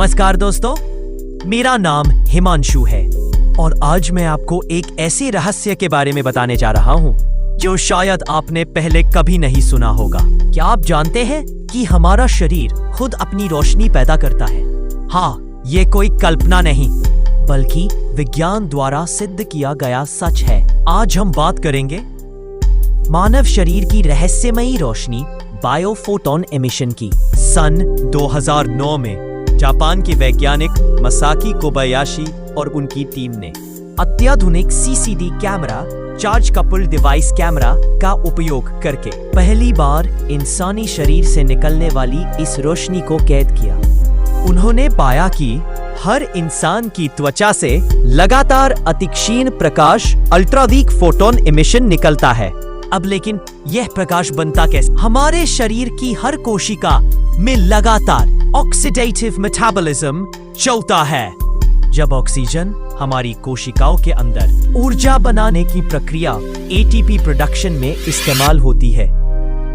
नमस्कार दोस्तों, मेरा नाम हिमांशु है और आज मैं आपको एक ऐसे रहस्य के बारे में बताने जा रहा हूँ जो शायद आपने पहले कभी नहीं सुना होगा। क्या आप जानते हैं कि हमारा शरीर खुद अपनी रोशनी पैदा करता है? हाँ, ये कोई कल्पना नहीं बल्कि विज्ञान द्वारा सिद्ध किया गया सच है। आज हम बात करेंगे मानव शरीर की रहस्यमयी रोशनी बायोफोटोन एमिशन की। सन 2009 में जापान के वैज्ञानिक मसाकी कोबायाशी और उनकी टीम ने अत्याधुनिक CCD camera, charge coupled device camera का उपयोग करके पहली बार इंसानी शरीर से निकलने वाली इस रोशनी को कैद किया। उन्होंने पाया कि हर इंसान की त्वचा से लगातार अतिक्षीण प्रकाश अल्ट्रावीक फोटोन एमिशन निकलता है। अब लेकिन यह प्रकाश बनता कैसे? हमारे शरीर की हर कोशिका में लगातार ऑक्सीडेटिव मेटाबॉलिज्म चलता है। जब ऑक्सीजन हमारी कोशिकाओं के अंदर ऊर्जा बनाने की प्रक्रिया एटीपी प्रोडक्शन में इस्तेमाल होती है,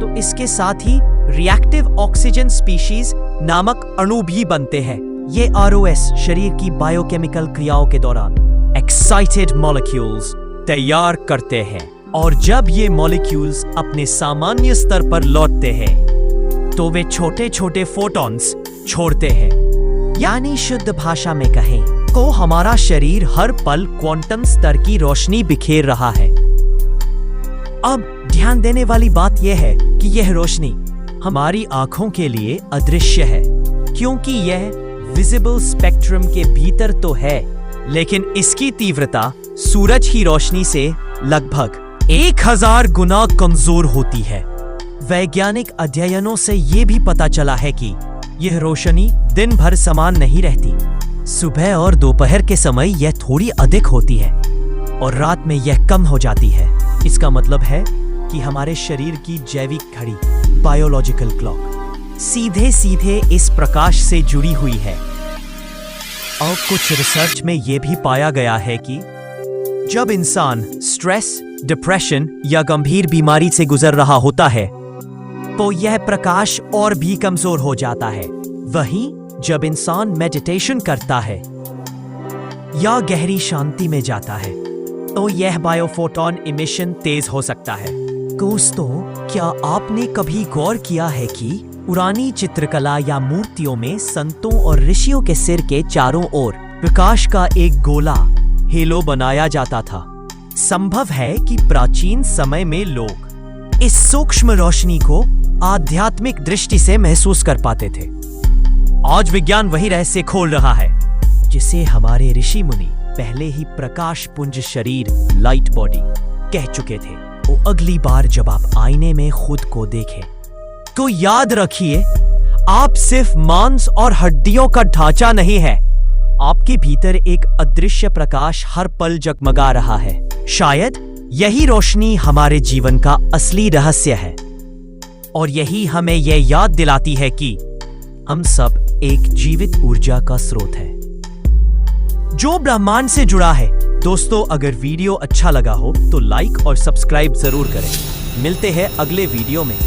तो इसके साथ ही रिएक्टिव ऑक्सीजन स्पीशीज नामक अणु भी बनते हैं। ये आरओएस शरीर की बायोकेमिकल क्रियाओं के दौरान एक्साइटेड मॉलिक्यूल्स तैयार करते हैं और जब ये मॉलिक्यूल्स अपने सामान्य स्तर पर लौटते हैं तो वे छोटे छोटे फोटॉन्स छोड़ते हैं। यानी शुद्ध भाषा में कहें तो हमारा शरीर हर पल क्वांटम स्तर की रोशनी बिखेर रहा है। अब ध्यान देने वाली बात यह है कि यह रोशनी हमारी आंखों के लिए अदृश्य है, क्योंकि यह विजिबल स्पेक्ट्रम के भीतर तो है, लेकिन इसकी तीव्रता सूरज की रोशनी से लगभग 1000 गुना कमजोर होती है। वैज्ञानिक अध्ययनों से यह भी पता चला है कि यह रोशनी दिन भर समान नहीं रहती। सुबह और दोपहर के समय यह थोड़ी अधिक होती है और रात में यह कम हो जाती है। इसका मतलब है कि हमारे शरीर की जैविक घड़ी, बायोलॉजिकल क्लॉक, सीधे सीधे इस प्रकाश से जुड़ी हुई है। और कुछ रिसर्च में यह भी पाया गया है कि जब इंसान स्ट्रेस, डिप्रेशन या गंभीर बीमारी से गुजर रहा होता है तो यह प्रकाश और भी कमजोर हो जाता है। वहीं जब इंसान मेडिटेशन करता है या गहरी शांति में जाता है तो यह बायोफोटोन एमिशन तेज हो सकता है। दोस्तों, क्या आपने कभी गौर किया है कि पुरानी चित्रकला या मूर्तियों में संतों और ऋषियों के सिर के चारों ओर प्रकाश का एक गोला, हेलो बनाया जाता था? संभव है कि प्राचीन समय में लोग इस सूक्ष्म रोशनी को आध्यात्मिक दृष्टि से महसूस कर पाते थे। आज विज्ञान वही रहस्य खोल रहा है जिसे हमारे ऋषि मुनि पहले ही प्रकाश पुंज शरीर, लाइट बॉडी कह चुके थे। तो अगली बार जब आप आईने में खुद को देखें तो याद रखिए, आप सिर्फ मांस और हड्डियों का ढांचा नहीं है, आपके भीतर एक अदृश्य प्रकाश हर पल जगमगा रहा है। शायद यही रोशनी हमारे जीवन का असली रहस्य है और यही हमें यह याद दिलाती है कि हम सब एक जीवित ऊर्जा का स्रोत है जो ब्रह्मांड से जुड़ा है। दोस्तों, अगर वीडियो अच्छा लगा हो तो लाइक और सब्सक्राइब जरूर करें। मिलते हैं अगले वीडियो में।